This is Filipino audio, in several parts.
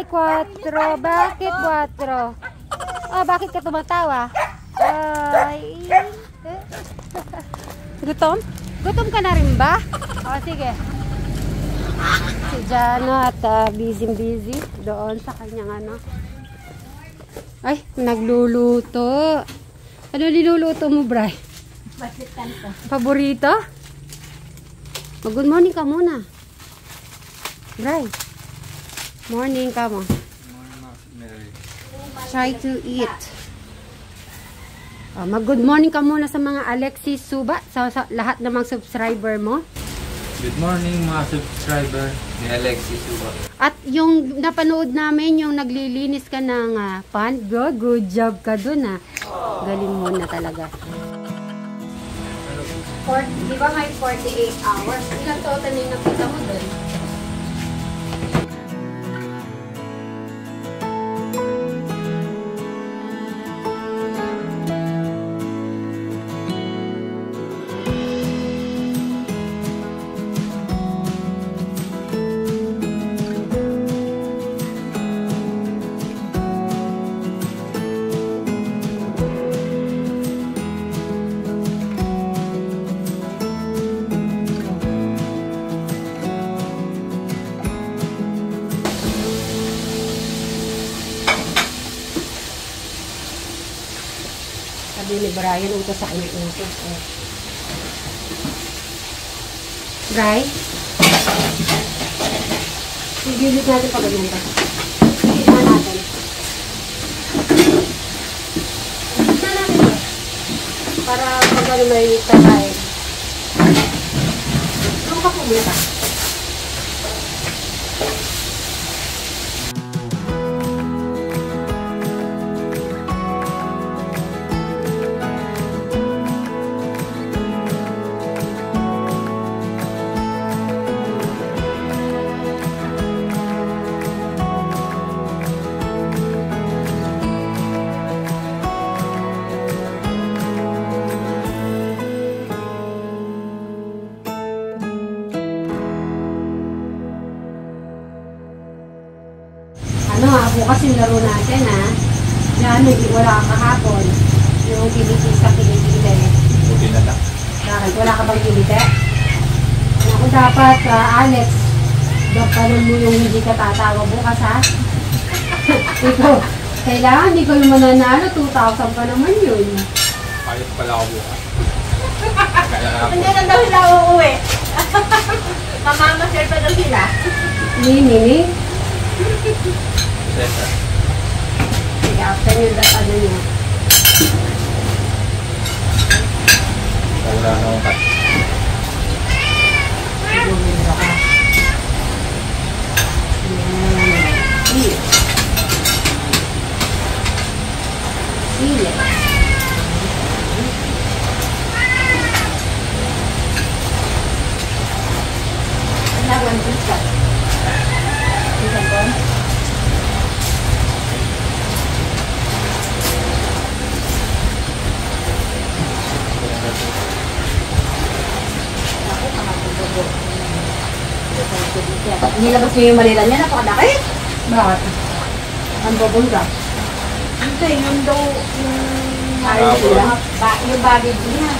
4. Bakit 4? Oh, bakit ka tumatawa? Ay. Gutom? Gutom ka na rin ba? O, sige. Si Jana at busy doon sa kanyang ano. Ay, nagluluto. Ano niluluto mo, Bray? Paborito? Good morning ka muna. Bray. Morning ka mo. Try to eat. Mag-good morning ka muna sa mga Alexis Suba, sa lahat ng mga subscriber mo. Good morning mga subscriber ni Alexis Suba. At yung napanood namin, yung naglilinis ka ng pan, good job ka dun Galing mo na talaga. Di ba may 48 hours? Ilang total yung nakita mo dun? Sabi ni Brian, utos sa kanya utos. Bri? Sigilit natin pag ganyan pa. Sigilit na natin. Sigilit na natin ba? Para pag ano may tatay. Ano ka pumunta? Bukas yung laro natin Yan, wala ka kahapon. Yung kiliti. Buti na lang. Bakit? Wala ka bang kiliti? Ako dapat, Alex, dapalan mo yung hindi ka tatawa bukas Ikaw, kailangan hindi ko yung mananalo, 2,000 pa naman yun. Ayos pala ako bukas. Hindi na daw sila uuwi. Mamamasyal pa daw sila. Nini? Sesa. Sige, after yun, ano nyo. Wala na akong cut. Bumibra ka. Sile. Sile. Lawan pizza. Pizza ko? Nilabas niyo yung Manila niya, napakalaki. Bakit? Ang babunda? Hindi, yun daw yung baggage niya.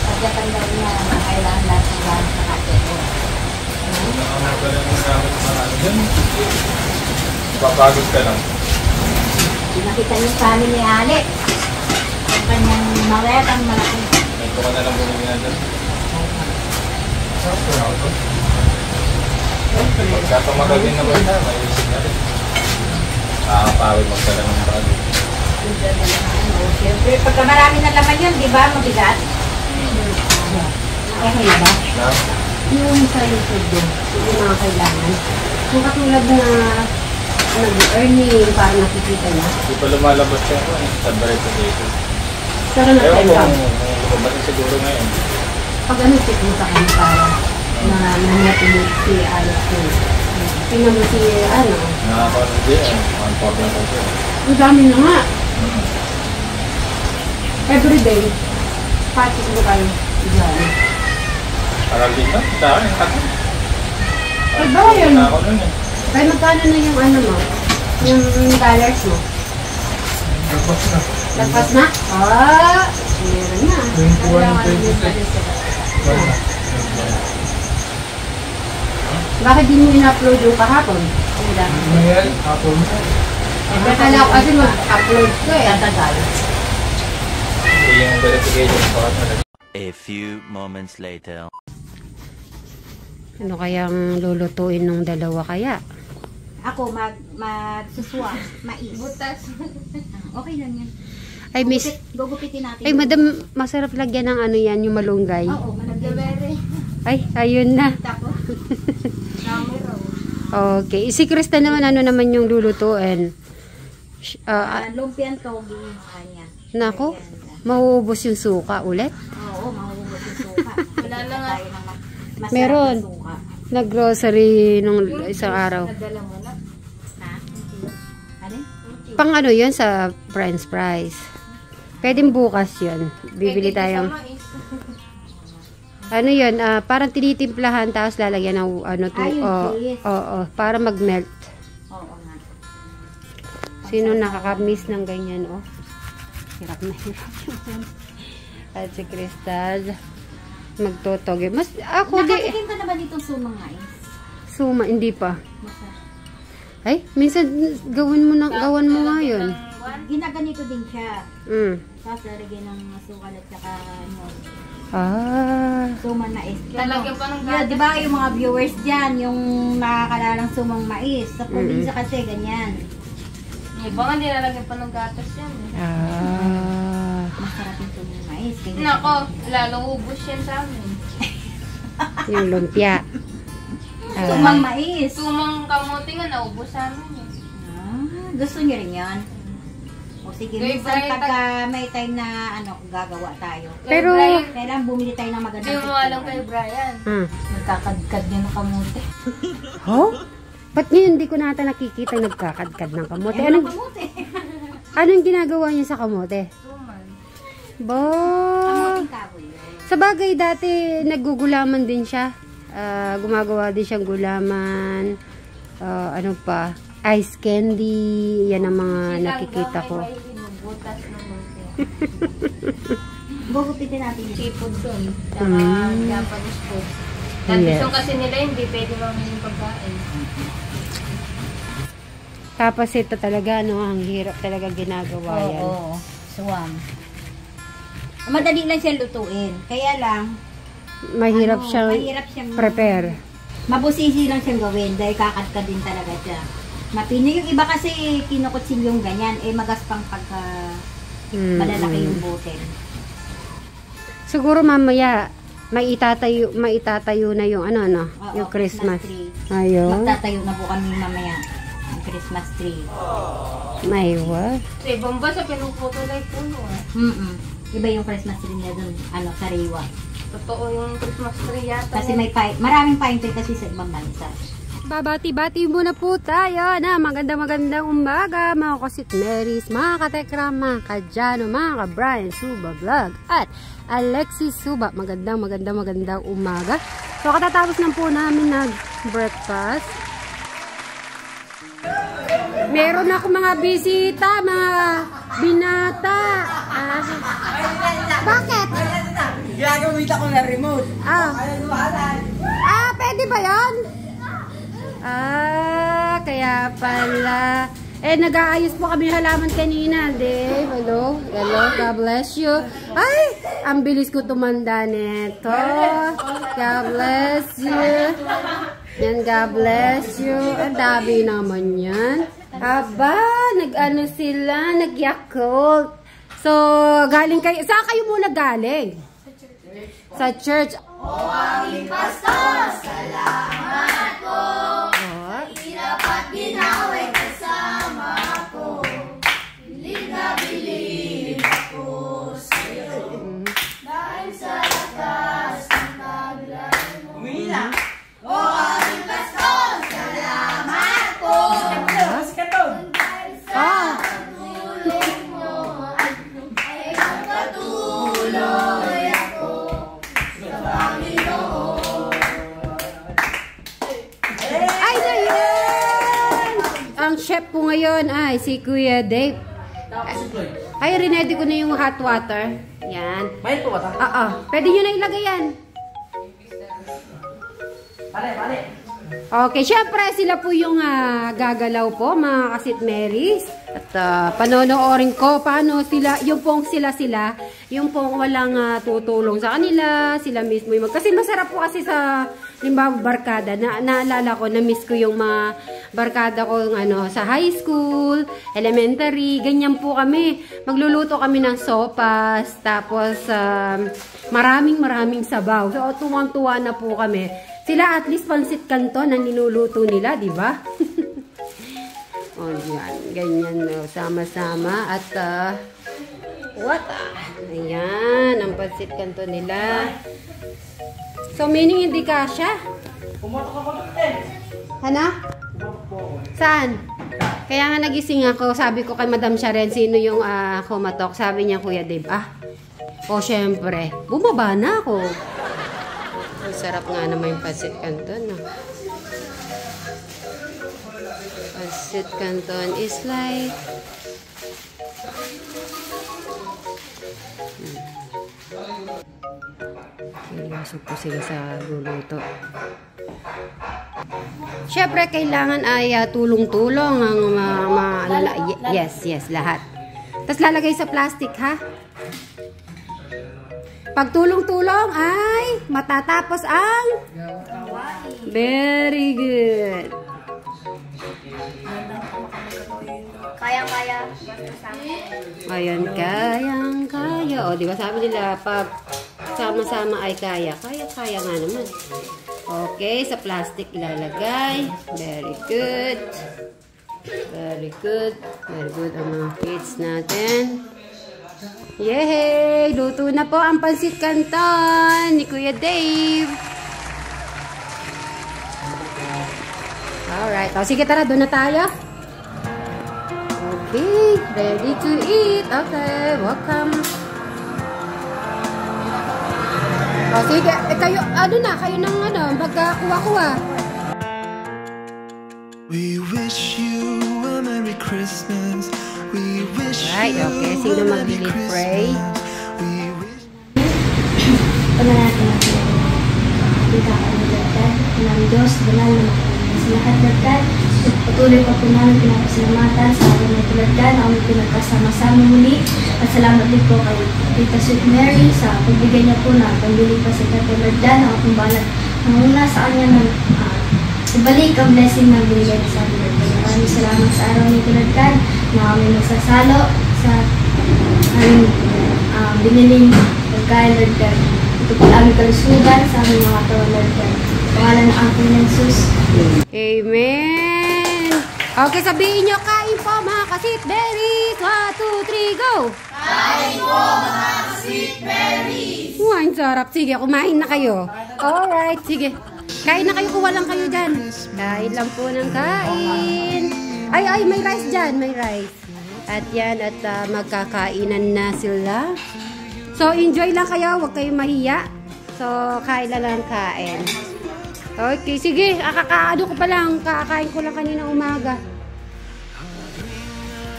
Pagkatan daw niya, kailangan lahat ng gamit sa kate. Papagod ka lang. Nakita niyo sa amin ni Alex. Ang kanyang mawet, ang malaki. Ito ka na lang bumili na dyan. Pagka tumagal din naman may isip na rin. Nakakapawid magdala ng bago. Siyempre, pagka marami na laman yun, di ba? Mabigat. Okay ba? Na? Yung sa YouTube doon, yung mga kailangan. Kung katulad na nag-earning, parang nakikita niya. Di pa lumalabas siya ko sa Barreto dito. Pero na Ewan time kung lumabasin siguro ngayon. pag ano check mo sa kanya para na namotivate si Alex ko. Tingnan mo si ano. Nakaka-ano din. One-pop na ko siya. Ang dami na nga. Everyday. Practice mo kayo. Diyan. Parang din na. Sa akin, yung tatlo. Pag ba yun? Ako nun eh. Kaya magkano na yung ano mo? Yung dollars mo? Tapos na. Lagpas na? Ah! Meron na. 21, 26. Bakit di mo in-upload yung kahapon? Wala. Ngayon, hapon na. Akala ko kasi mag-upload ko eh. Tatagal. Hindi yung verification pa talaga. A few moments later. Ano kayang lulutuin ng dalawa kaya? Ako, magsuswa. Mais. Butas. Okay lang yan. Ay, miss. Gugupitin natin. Ay, madam, masarap lagyan ng ano yan, yung malunggay. Oo, malagyan. Ay, ayun na. Tapos, Okay. Si Krista naman, ano naman yung lulutuin? lumpian togi kanya. Nako, mauubos yung suka ulit. Oo, mahuhubos yung suka. Wala lang tayo ng masarap Meron. na suka. Nag-grocery nung isang araw. Nadala mo na? Ha? Ano? Pang ano yun sa French fries. Pwedeng bukas yun. Bibili tayong... Ano yun, parang tinitimplahan tapos lalagyan ng ano to, cheese. para mag-melt. Oo nga. Sino nakaka-miss ng ganyan, oh? Hirap na hirap yun. At si Crystal, magtotoge. Mas, ako Nakatikim ka na ba dito sumang mais? Suma, hindi pa. Masarap. Ay, minsan gawan mo nga yun. Ginaganito din siya. Tapos lalagyan ng asukal at saka ano, sumang mais. Lalagyan pa ng Yeah, di ba yung mga viewers dyan, yung nakakalalang sumang mais. Sa probinsya kasi ganyan. Iba nga nilalagyan pa ng gatas yan. Masarap yung sumang mais. Ganyan. Nako, lalong ubos yan sa amin. Yung lumpia. Sumang mais. Sumang kamote nga naubos sa amin. Gusto niyo rin yan? O sige, Kay minsan Brian, pagka may time na ano, gagawa tayo. Pero, Kailangan bumili tayo ng magandang Hindi mo alam kay Brian. Nagkakadkad niya ng kamote. oh? Ba't ngayon hindi ko nata nakikita nagkakadkad ng kamote? Anong kamote? Anong ginagawa niya sa kamote? Suman. Ba? Kamoting kahoy. Sa bagay, dati naggugulaman din siya. Gumagawa din siyang gulaman. Ano pa? Ice candy. Yan ang mga nakikita ko. Butas ng lumpia. Gugupitin natin yun. Seafood dun. Saka Japanese food. Tradisyon kasi nila hindi pwede mamili yung pagkain. Tapos ito talaga, no? Ang hirap talaga ginagawa yan. Oo. Swam. Madali lang siya lutuin. Kaya lang, Mahirap siyang prepare. Mabusisi lang siyang gawin dahil kakadkad din talaga siya. Mapino yung iba kasi kinukutsin yung ganyan, magaspang pagka malalaki yung bote. Siguro mamaya maitatayo na yung ano yung Christmas. Tree. Ayun. Magtatayo na po kami mamaya ng Christmas tree. May what? Sa ibang basa pinuputulay puno Iba yung Christmas tree niya dun, sariwa. Totoo yung Christmas tree yata. Kasi maraming pine tree kasi sa ibang bansa. Babati-bati muna po tayo na magandang umaga mga Kosit Marys, mga katekram, mga kadyano, mga ka-Brian Suba Vlog at Alexis Suba. Magandang umaga. So katatapos lang po namin nag-breakfast. Meron ako mga bisita, mga binata. Bakit? Gagamit ako ng remote. Pwede ba yan? Kaya pala. Nag-aayos po kami halaman kanina, Dave. Hello, God bless you. Ay, ang bilis ko tumanda neto. God bless you. Yan, God bless you. Ang dami naman yan. Aba, nag-ano sila, nag-Yakult. So, galing kayo. Saan kayo muna galing? Sa church. Aming pastor, salamat po. Dapat ginawin kasama ko. Bilib ako sa'yo. Dahil sa lakas ng taglay mo. Umila. O aming pastor, salamat po. Dahil sa patuloy mo ay patuloy ako sa Panginoon. chef po ngayon ay si Kuya Dave. Ay, rinedy ko na yung hot water. Yan. Bayad po ba ito? Oo. Pwede nyo na ilagay yan. Pare. Okay, syempre sila po yung gagalaw po, mga Kasit Marys. At panonoorin ko paano sila, yung pong sila, yung pong walang tutulong sa kanila, sila mismo yung kasi masarap po kasi sa limbawa barkada. Naalala ko, na-miss ko yung mga barkada ko sa high school, elementary, ganyan po kami. Magluluto kami ng sopas, tapos maraming sabaw. So, tuwang-tuwa na po kami. Sila at least pansit canton ang niluluto nila, di ba? O, yan. Ganyan, no. Sama-sama. At, ayan, ang pansit canton nila. So, meaning hindi kasya? Hana? Saan? Kaya nga nagising ako, sabi ko kay Madam Sharon, sino yung kumatok? Sabi niya, Kuya Dave, o syempre, bumaba na ako. Ang sarap nga naman yung pancit canton, no? Pancit canton is like... Ilasok po sila sa luluto. Siyempre, kailangan ay tulong-tulong ang yes, lahat. Tapos lalagay sa plastic, ha? Pag tulong-tulong ay matatapos ang very good. Kayang-kaya. Ayan, kayang-kaya. O, di ba sabi nila, pag sama-sama ay kaya. Kaya-kaya nga naman. Okay, sa plastic ilalagay. Very good. Very good. Very good ang mga kids natin. Yay! Luto na po ang pansit canton ni Kuya Dave. Alright. O, sige, tara. Doon na tayo. Okay. Ready to eat. Okay. Welcome. O, sige. Kayo, kayo nang magkakuha-kuha. We wish you a Merry Christmas. We wish right, okay. Sino mag-lead pray? Panalangin natin. Kita ka ng Diyos, banal na sa lahat ng patuloy pa po namin pinapasalamatan sa ating mga tulad na aming pinagkasama-sama muli. At salamat din po kay Tita Sweet Mary sa pagbigay niya po na pambili pa sa katulad na ating balat. Nanguna sa kanya ng ibalik ang blessing na binigay sa ating Lord. Maraming salamat sa araw ni tulad na kami nagsasalo sa aming biniling pagkain, Lord God. Ito po aming kalusugan sa aming mga tawa, Lord God. Pangalan ng aking ng Jesus. Amen! Okay, sabihin nyo, kain po mga ka-Sweet Berries! 1, 2, 3, go! Kain po mga Sweet Berries! Ang sarap. Sige, kumain na kayo. Alright, sige. Kain na kayo, kuha lang kayo dyan. Kain lang po ng kain. Ay, may rice dyan, may rice. At yan, at magkakainan na sila. So, enjoy lang kayo, huwag kayong mahiya. So, kain lang kain. Okay, sige, kakaano ko pa lang, kakain ko lang kanina umaga.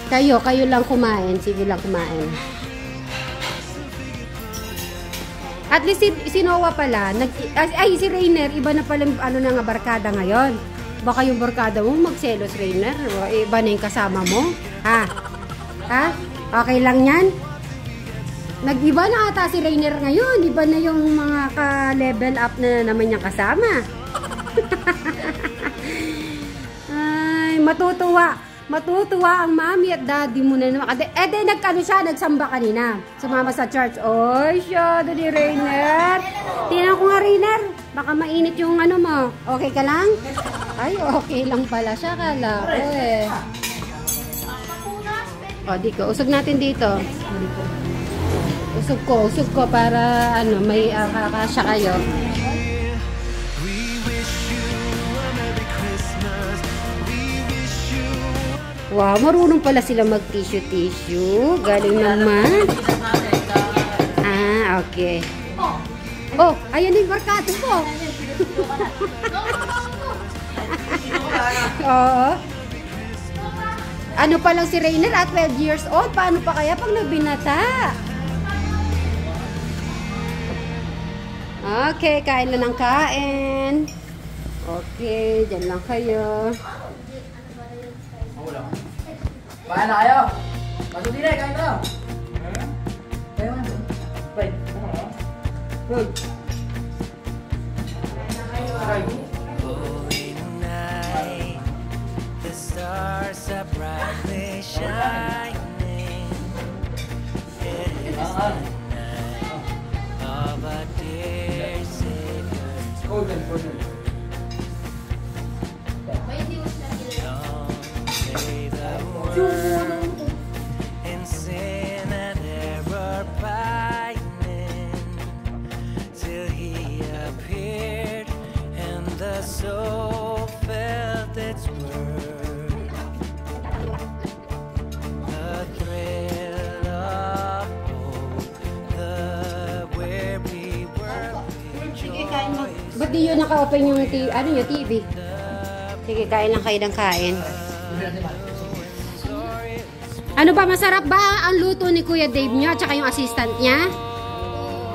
Kayo lang kumain, sige lang kumain. At least si Noah pala, si Rainer, iba na pala na nga barkada ngayon. Baka yung barkada mo magselos, Rainer, iba na yung kasama mo. Ha? Okay lang yan? Nag-iba na ata si Rainer ngayon, iba na yung mga ka-level up na naman niyang kasama. Ay, matutuwa ang mami at daddy mo na naman. Nagsamba kanina. Sumama sa church. Oy, siya, ni Rainer. Tingnan ko nga, Rainer. Baka mainit yung mo. Okay ka lang? Ay, okay lang pala siya. Kala ko di ko. Usog natin dito. Usog ko para may kakasya kayo. Wow, marunong pala sila mag-tissue. Galing naman. Okay. Oh, ayan yung barkado ko. Oo. Ano pa lang si Rainer at 12 years old. Paano pa kaya pag nagbinata? Okay, kain na ng kain. Okay, dyan lang kayo. Kain na kayo. Pasok din kain kayo. Kayo nga. Wait. Good. Holy night, the stars are brightly shining. It is the night of a dear Savior's birth. Long lay the world in sin and error pining, till He appeared and the soul felt its worth. The thrill of hope, the weary world Sige, kain mo. Ba't di yun naka-open yung TV? Sige, kain lang kayo ng kain. Ano ba, masarap ba ang luto ni Kuya Dave nyo at saka yung assistant niya?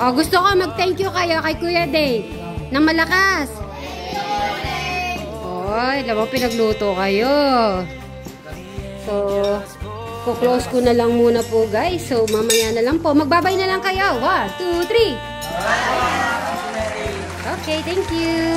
O, gusto ko mag-thank you kayo kay Kuya Dave ng malakas. Oy, lamang pinagluto kayo. So, kuklose ko na lang muna po guys. So, mamaya na lang po. Magbabay na lang kayo. 1, 2, 3. Okay, thank you.